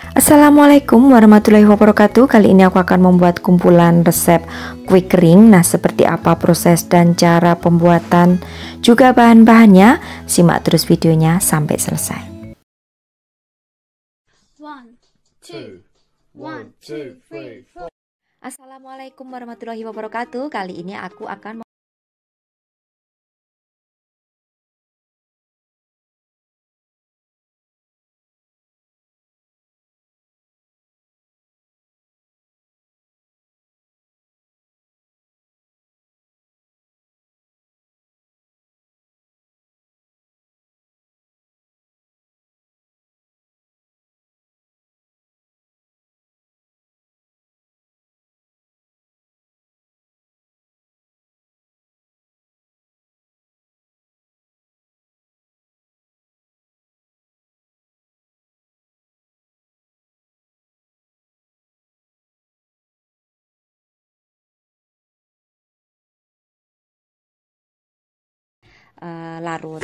Assalamualaikum warahmatullahi wabarakatuh. Kali ini aku akan membuat kumpulan resep kue kering. Nah, seperti apa proses dan cara pembuatan juga bahan-bahannya? Simak terus videonya sampai selesai. Assalamualaikum warahmatullahi wabarakatuh. Kali ini aku akan larut.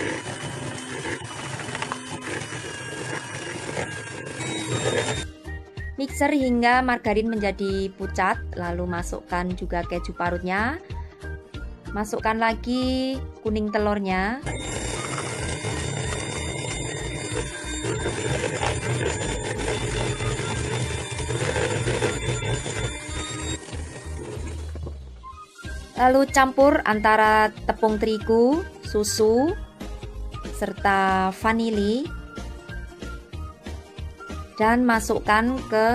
Mixer hingga margarin menjadi pucat, lalu masukkan juga keju parutnya. Masukkan lagi kuning telurnya. Lalu campur antara tepung terigu, susu, serta vanili, dan masukkan ke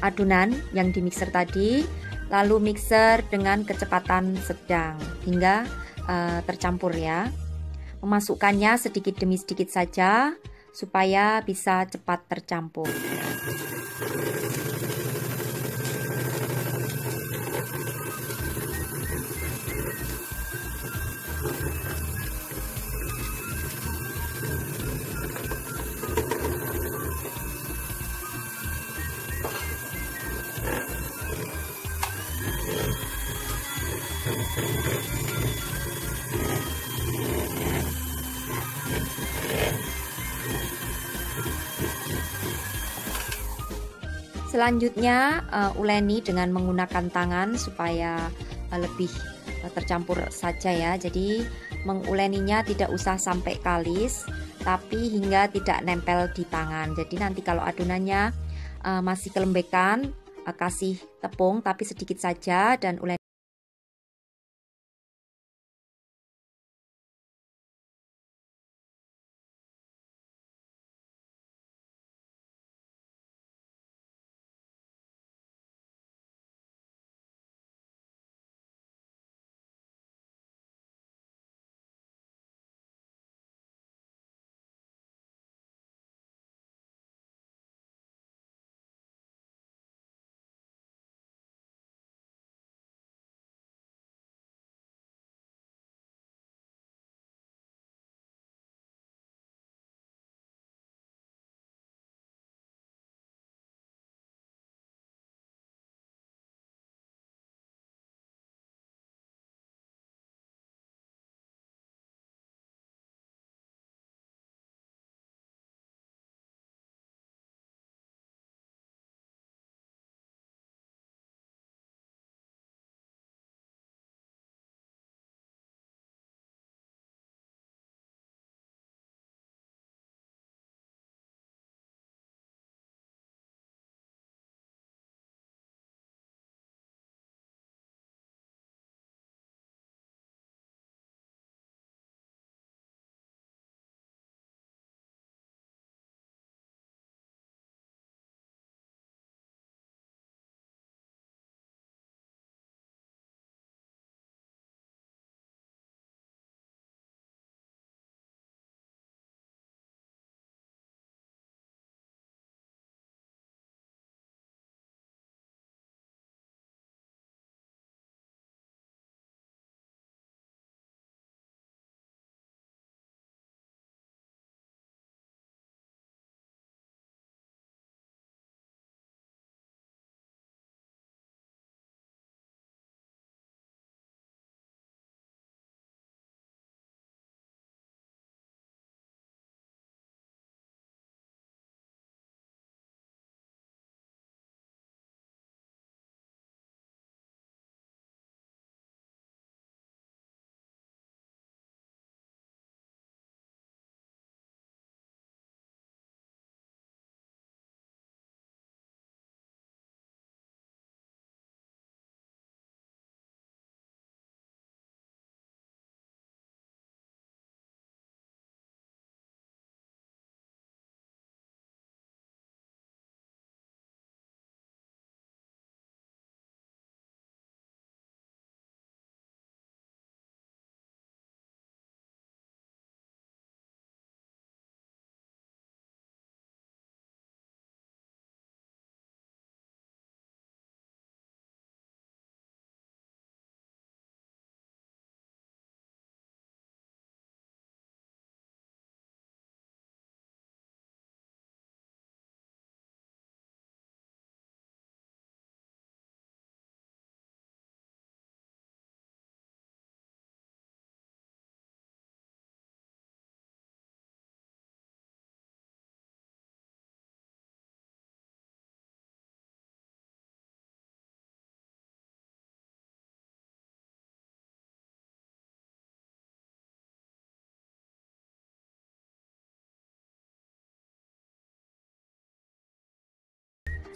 adonan yang di mixer tadi. Lalu mixer dengan kecepatan sedang hingga tercampur ya. Memasukkannya sedikit demi sedikit saja supaya bisa cepat tercampur. Selanjutnya uleni dengan menggunakan tangan supaya lebih tercampur saja ya. Jadi menguleninya tidak usah sampai kalis, tapi hingga tidak nempel di tangan. Jadi nanti kalau adonannya masih kelembekan, kasih tepung tapi sedikit saja dan uleni.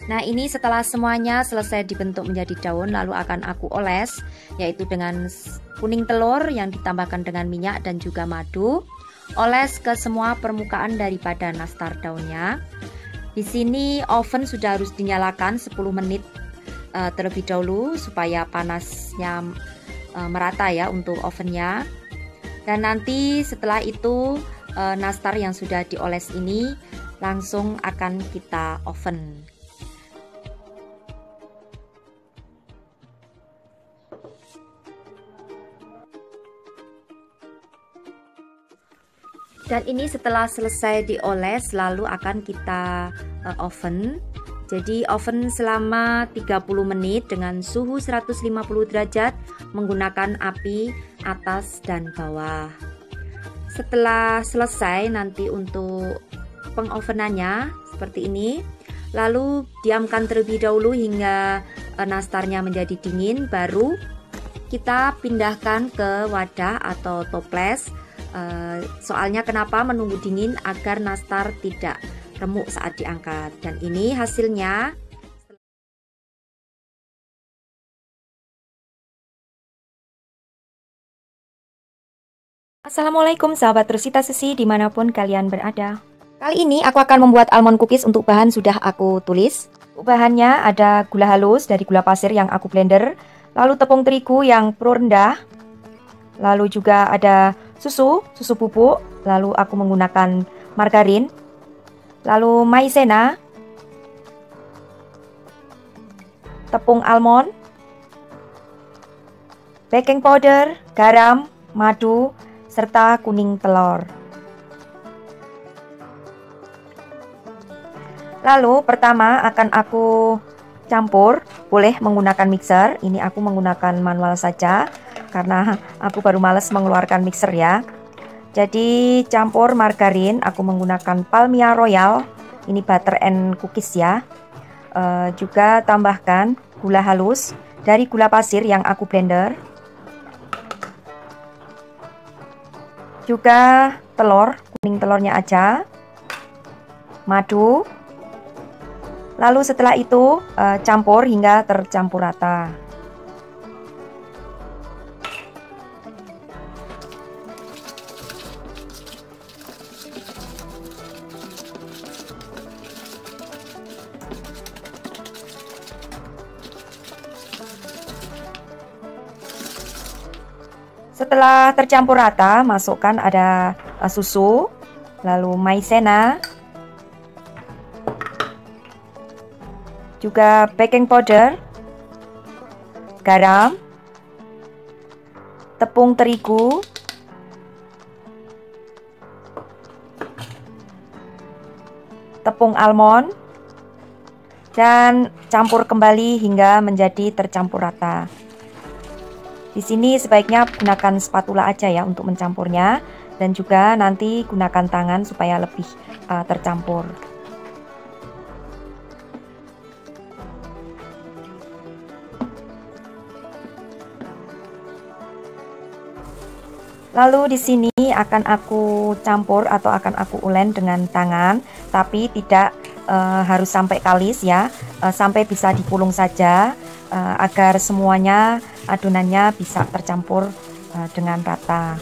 Nah, ini setelah semuanya selesai dibentuk menjadi daun, lalu akan aku oles, yaitu dengan kuning telur yang ditambahkan dengan minyak dan juga madu. Oles ke semua permukaan daripada nastar daunnya. Di sini oven sudah harus dinyalakan 10 menit terlebih dahulu supaya panasnya merata ya untuk ovennya. Dan nanti setelah itu nastar yang sudah dioles ini langsung akan kita oven. Dan ini setelah selesai dioles lalu akan kita oven. Jadi oven selama 30 menit dengan suhu 150 derajat menggunakan api atas dan bawah. Setelah selesai nanti untuk pengovenannya seperti ini. Lalu diamkan terlebih dahulu hingga nastarnya menjadi dingin, baru kita pindahkan ke wadah atau toples. Soalnya kenapa menunggu dingin? Agar nastar tidak remuk saat diangkat. Dan ini hasilnya. Assalamualaikum sahabat Rosita Susi dimanapun kalian berada. Kali ini aku akan membuat almond cookies. Untuk bahan sudah aku tulis. Bahannya ada gula halus dari gula pasir yang aku blender, lalu tepung terigu yang pro rendah, lalu juga ada susu bubuk, lalu aku menggunakan margarin, lalu maizena, tepung almond, baking powder, garam, madu, serta kuning telur. Lalu pertama akan aku campur, boleh menggunakan mixer. Ini aku menggunakan manual saja karena aku baru males mengeluarkan mixer ya. Jadi campur margarin, aku menggunakan Palmia Royal. Ini butter and cookies ya. Juga tambahkan gula halus dari gula pasir yang aku blender. Juga telur, kuning telurnya aja. Madu. Lalu setelah itu campur hingga tercampur rata. Setelah tercampur rata, masukkan ada susu, lalu maizena, juga baking powder, garam, tepung terigu, tepung almond, dan campur kembali hingga menjadi tercampur rata. Di sini sebaiknya gunakan spatula aja ya untuk mencampurnya, dan juga nanti gunakan tangan supaya lebih tercampur. Lalu di sini akan aku campur atau akan aku ulen dengan tangan, tapi tidak harus sampai kalis ya, sampai bisa dipulung saja agar semuanya adonannya bisa tercampur dengan rata.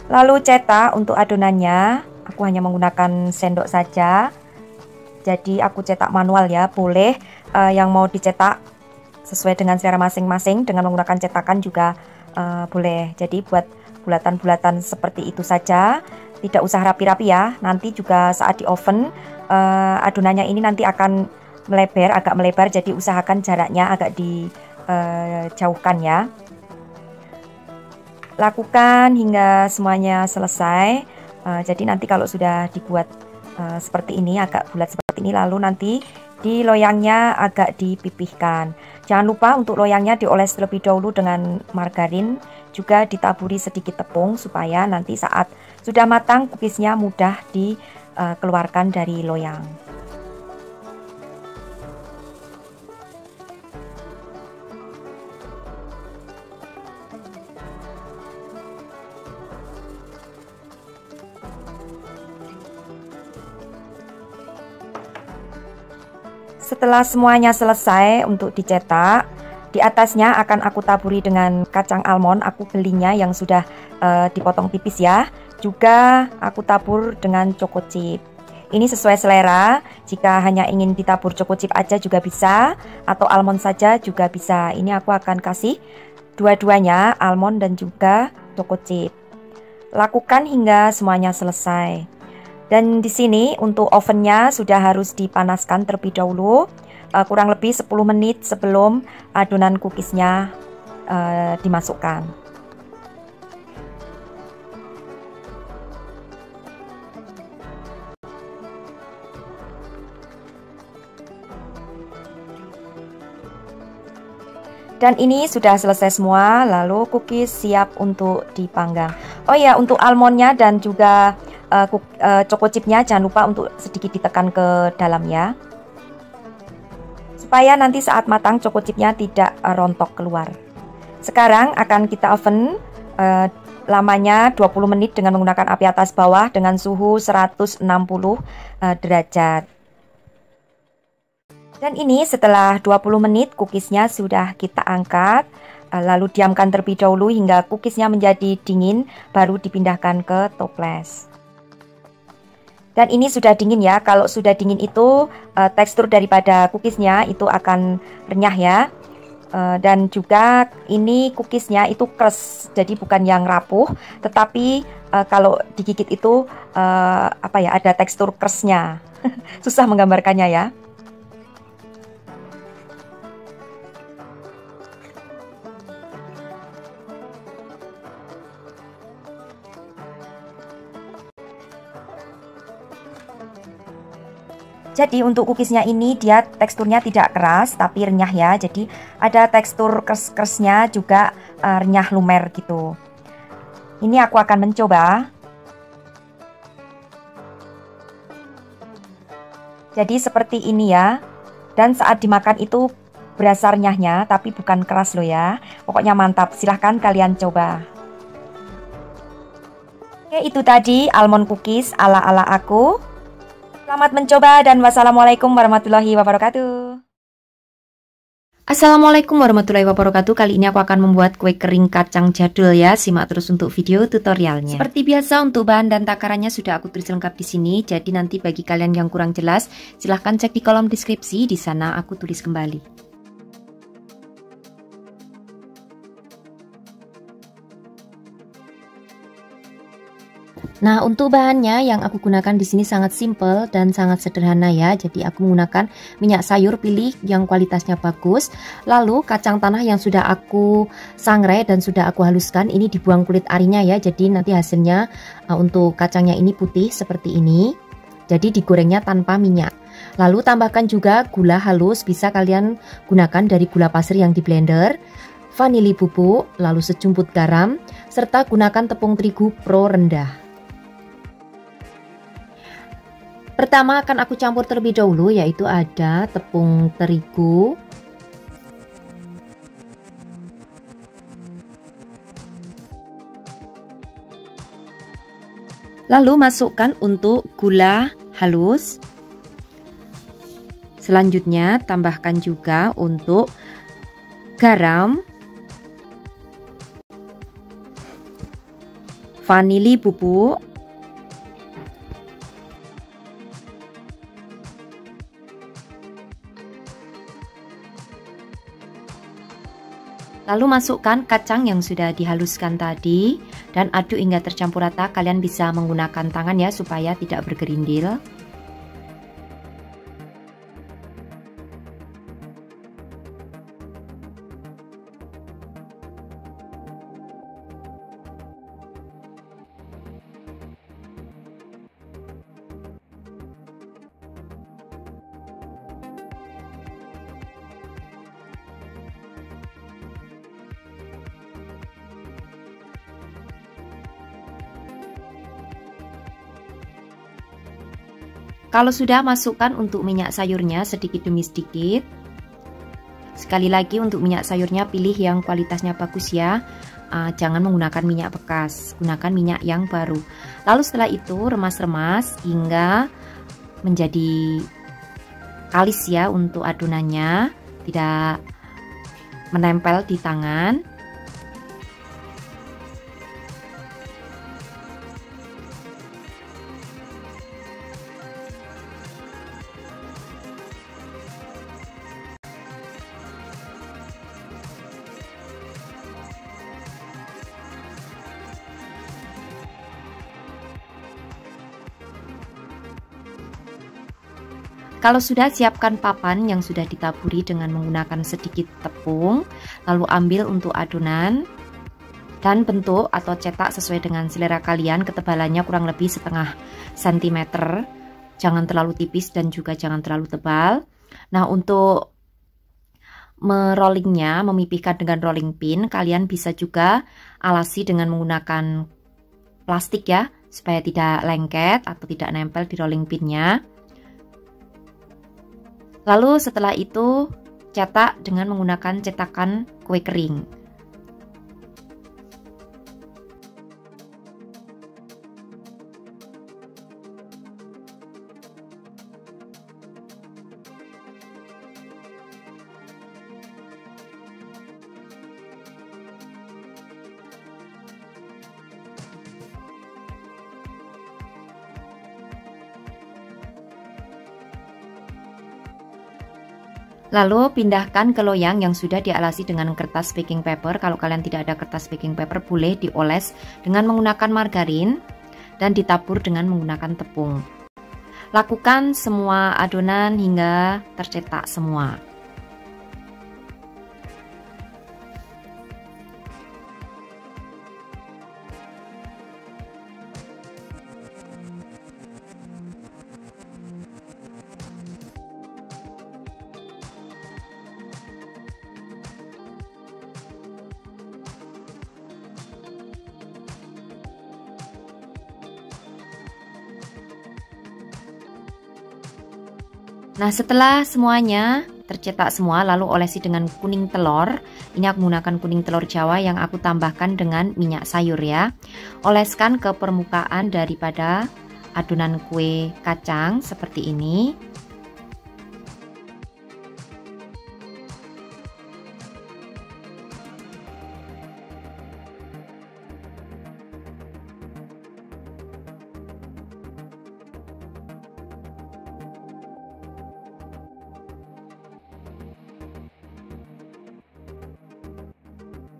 Lalu cetak untuk adonannya, aku hanya menggunakan sendok saja. Jadi aku cetak manual ya, boleh yang mau dicetak sesuai dengan selera masing-masing dengan menggunakan cetakan juga boleh. Jadi buat bulatan-bulatan seperti itu saja, tidak usah rapi-rapi ya. Nanti juga saat di oven adonannya ini nanti akan melebar, agak melebar, jadi usahakan jaraknya agak dijauhkan ya. Lakukan hingga semuanya selesai. Jadi nanti kalau sudah dibuat seperti ini, agak bulat seperti ini, lalu nanti di loyangnya agak dipipihkan. Jangan lupa untuk loyangnya dioles terlebih dahulu dengan margarin, juga ditaburi sedikit tepung supaya nanti saat sudah matang cookiesnya mudah dikeluarkan dari loyang. Setelah semuanya selesai untuk dicetak, di atasnya akan aku taburi dengan kacang almond. Aku belinya yang sudah dipotong tipis ya. Juga aku tabur dengan choco chip. Ini sesuai selera. Jika hanya ingin ditabur choco chip aja juga bisa, atau almond saja juga bisa. Ini aku akan kasih dua-duanya, almond dan juga choco chip. Lakukan hingga semuanya selesai. Dan di sini untuk ovennya sudah harus dipanaskan terlebih dahulu, kurang lebih 10 menit sebelum adonan cookiesnya dimasukkan. Dan ini sudah selesai semua, lalu cookies siap untuk dipanggang. Oh ya, untuk almondnya dan juga choco chipnya jangan lupa untuk sedikit ditekan ke dalam ya, supaya nanti saat matang choco chipnya tidak rontok keluar. Sekarang akan kita oven lamanya 20 menit dengan menggunakan api atas bawah dengan suhu 160 derajat. Dan ini setelah 20 menit cookiesnya sudah kita angkat, lalu diamkan terlebih dahulu hingga cookiesnya menjadi dingin, baru dipindahkan ke toples. Dan ini sudah dingin ya. Kalau sudah dingin itu tekstur daripada cookiesnya itu akan renyah ya. Dan juga ini cookiesnya itu keras, jadi bukan yang rapuh, tetapi kalau digigit itu ada tekstur kerasnya. Susah menggambarkannya ya. Jadi untuk cookiesnya ini dia teksturnya tidak keras tapi renyah ya. Jadi ada tekstur keras-kerasnya juga renyah lumer gitu. Ini aku akan mencoba. Jadi seperti ini ya. Dan saat dimakan itu berasa renyahnya tapi bukan keras loh ya. Pokoknya mantap. Silahkan kalian coba. Oke, itu tadi almond cookies ala-ala aku. Selamat mencoba dan wassalamualaikum warahmatullahi wabarakatuh. Assalamualaikum warahmatullahi wabarakatuh. Kali ini aku akan membuat kue kering kacang jadul ya. Simak terus untuk video tutorialnya. Seperti biasa untuk bahan dan takarannya sudah aku tulis lengkap di sini. Jadi nanti bagi kalian yang kurang jelas, silahkan cek di kolom deskripsi. Di sana aku tulis kembali. Nah, untuk bahannya yang aku gunakan di sini sangat simple dan sangat sederhana ya. Jadi aku menggunakan minyak sayur, pilih yang kualitasnya bagus. Lalu kacang tanah yang sudah aku sangrai dan sudah aku haluskan, ini dibuang kulit arinya ya. Jadi nanti hasilnya untuk kacangnya ini putih seperti ini. Jadi digorengnya tanpa minyak. Lalu tambahkan juga gula halus, bisa kalian gunakan dari gula pasir yang di blender, vanili bubuk, lalu sejumput garam, serta gunakan tepung terigu pro rendah. Pertama akan aku campur terlebih dahulu, yaitu ada tepung terigu, lalu masukkan untuk gula halus. Selanjutnya tambahkan juga untuk garam, vanili bubuk, lalu masukkan kacang yang sudah dihaluskan tadi dan aduk hingga tercampur rata. Kalian bisa menggunakan tangan ya supaya tidak bergerindil. Kalau sudah, masukkan untuk minyak sayurnya sedikit demi sedikit. Sekali lagi untuk minyak sayurnya pilih yang kualitasnya bagus ya. Jangan menggunakan minyak bekas, gunakan minyak yang baru. Lalu setelah itu remas-remas hingga menjadi kalis ya untuk adonannya, tidak menempel di tangan. Kalau sudah, siapkan papan yang sudah ditaburi dengan menggunakan sedikit tepung, lalu ambil untuk adonan dan bentuk atau cetak sesuai dengan selera kalian. Ketebalannya kurang lebih setengah sentimeter, jangan terlalu tipis dan juga jangan terlalu tebal. Nah, untuk merollingnya, memipihkan dengan rolling pin, kalian bisa juga alasi dengan menggunakan plastik ya, supaya tidak lengket atau tidak nempel di rolling pinnya. Lalu setelah itu cetak dengan menggunakan cetakan kue kering. Lalu pindahkan ke loyang yang sudah dialasi dengan kertas baking paper. Kalau kalian tidak ada kertas baking paper, boleh dioles dengan menggunakan margarin dan ditabur dengan menggunakan tepung. Lakukan semua adonan hingga tercetak semua. Nah, setelah semuanya tercetak semua, lalu olesi dengan kuning telur. Ini aku menggunakan kuning telur Jawa yang aku tambahkan dengan minyak sayur ya. Oleskan ke permukaan daripada adonan kue kacang seperti ini.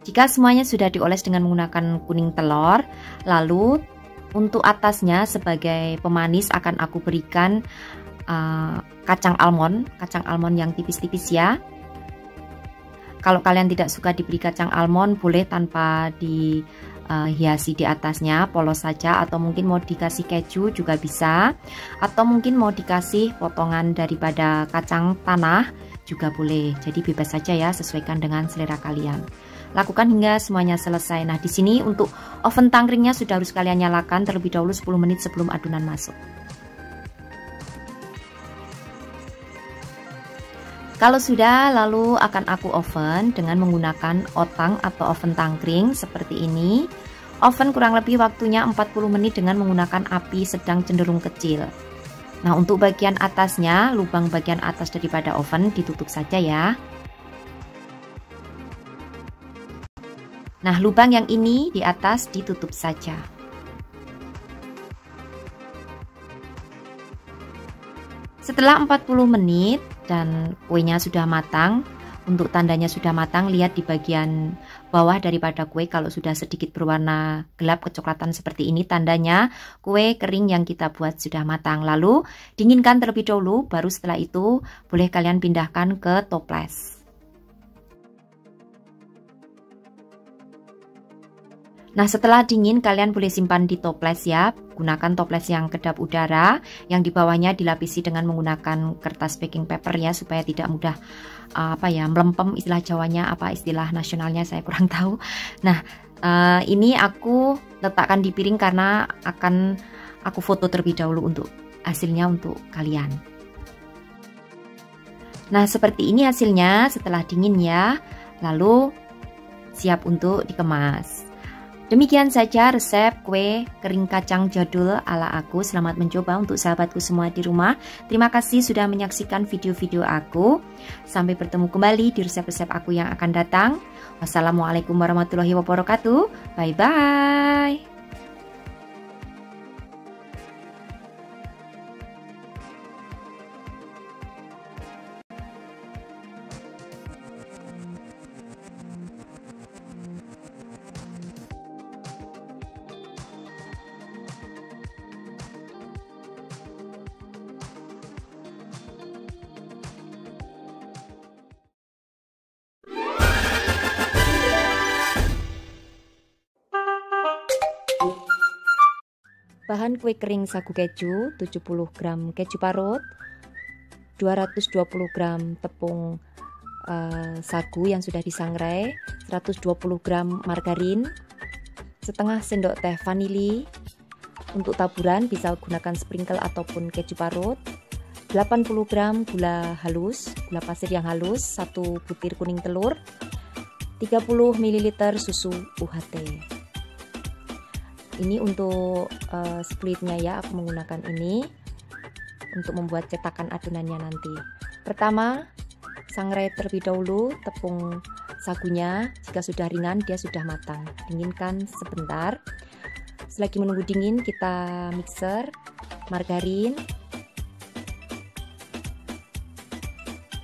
Jika semuanya sudah dioles dengan menggunakan kuning telur, lalu untuk atasnya sebagai pemanis akan aku berikan kacang almond yang tipis-tipis ya. Kalau kalian tidak suka diberi kacang almond, boleh tanpa dihiasi di atasnya, polos saja, atau mungkin mau dikasih keju juga bisa, atau mungkin mau dikasih potongan daripada kacang tanah juga boleh. Jadi bebas saja ya, sesuaikan dengan selera kalian. Lakukan hingga semuanya selesai. Nah, di sini untuk oven tangkringnya sudah harus kalian nyalakan terlebih dahulu 10 menit sebelum adonan masuk. Kalau sudah, lalu akan aku oven dengan menggunakan otang atau oven tangkring seperti ini. Oven kurang lebih waktunya 40 menit dengan menggunakan api sedang cenderung kecil. Nah, untuk bagian atasnya, lubang bagian atas daripada oven ditutup saja ya. Nah, lubang yang ini di atas ditutup saja. Setelah 40 menit dan kuenya sudah matang, untuk tandanya sudah matang, lihat di bagian bawah daripada kue kalau sudah sedikit berwarna gelap kecoklatan seperti ini, tandanya kue kering yang kita buat sudah matang. Lalu dinginkan terlebih dahulu, baru setelah itu boleh kalian pindahkan ke toples. Nah, setelah dingin kalian boleh simpan di toples ya. Gunakan toples yang kedap udara, yang di bawahnya dilapisi dengan menggunakan kertas baking paper ya, supaya tidak mudah melempem, istilah Jawanya, istilah nasionalnya saya kurang tahu. Nah, ini aku letakkan di piring karena akan aku foto terlebih dahulu untuk hasilnya untuk kalian. Nah, seperti ini hasilnya setelah dingin ya. Lalu siap untuk dikemas. Demikian saja resep kue kering kacang jadul ala aku. Selamat mencoba untuk sahabatku semua di rumah. Terima kasih sudah menyaksikan video-video aku. Sampai bertemu kembali di resep-resep aku yang akan datang. Wassalamualaikum warahmatullahi wabarakatuh. Bye-bye. Bahan kue kering sagu keju, 70 gram keju parut, 220 gram tepung sagu yang sudah disangrai, 120 gram margarin, setengah sendok teh vanili. Untuk taburan bisa gunakan sprinkle ataupun keju parut, 80 gram gula halus, gula pasir yang halus, 1 butir kuning telur, 30 ml susu UHT. Ini untuk splitnya ya, aku menggunakan ini untuk membuat cetakan adonannya nanti. Pertama, sangrai terlebih dahulu tepung sagunya. Jika sudah ringan, dia sudah matang. Dinginkan sebentar. Selagi menunggu dingin, kita mixer margarin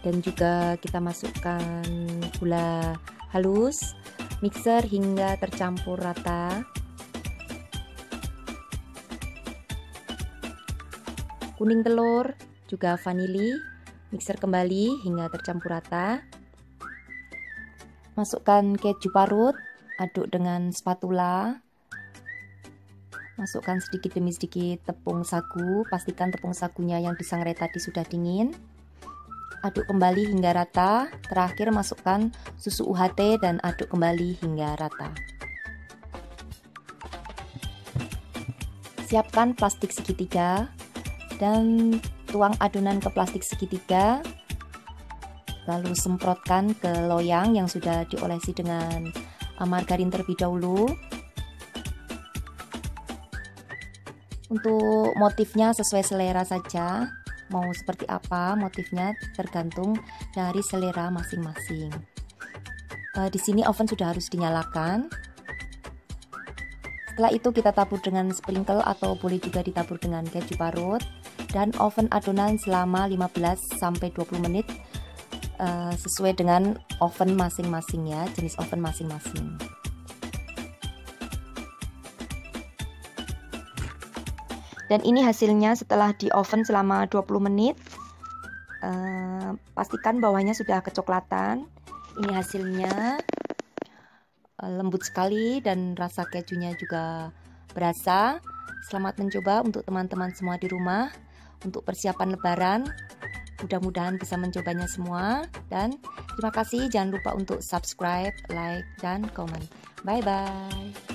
dan juga kita masukkan gula halus. Mixer hingga tercampur rata. Kuning telur, juga vanili, mixer kembali hingga tercampur rata. Masukkan keju parut, aduk dengan spatula. Masukkan sedikit demi sedikit tepung sagu, pastikan tepung sagunya yang disangrai tadi sudah dingin. Aduk kembali hingga rata. Terakhir masukkan susu UHT dan aduk kembali hingga rata. Siapkan plastik segitiga dan tuang adonan ke plastik segitiga, lalu semprotkan ke loyang yang sudah diolesi dengan margarin terlebih dahulu. Untuk motifnya sesuai selera saja, mau seperti apa motifnya tergantung dari selera masing-masing. Di sini oven sudah harus dinyalakan. Setelah itu kita tabur dengan sprinkle atau boleh juga ditabur dengan keju parut. Dan oven adonan selama 15-20 menit sesuai dengan oven masing-masing ya, jenis oven masing-masing. Dan ini hasilnya setelah di oven selama 20 menit. Pastikan bawahnya sudah kecoklatan. Ini hasilnya lembut sekali dan rasa kejunya juga berasa. Selamat mencoba untuk teman-teman semua di rumah. Untuk persiapan lebaran, mudah-mudahan bisa mencobanya semua. Dan terima kasih, jangan lupa untuk subscribe, like, dan komen. Bye-bye.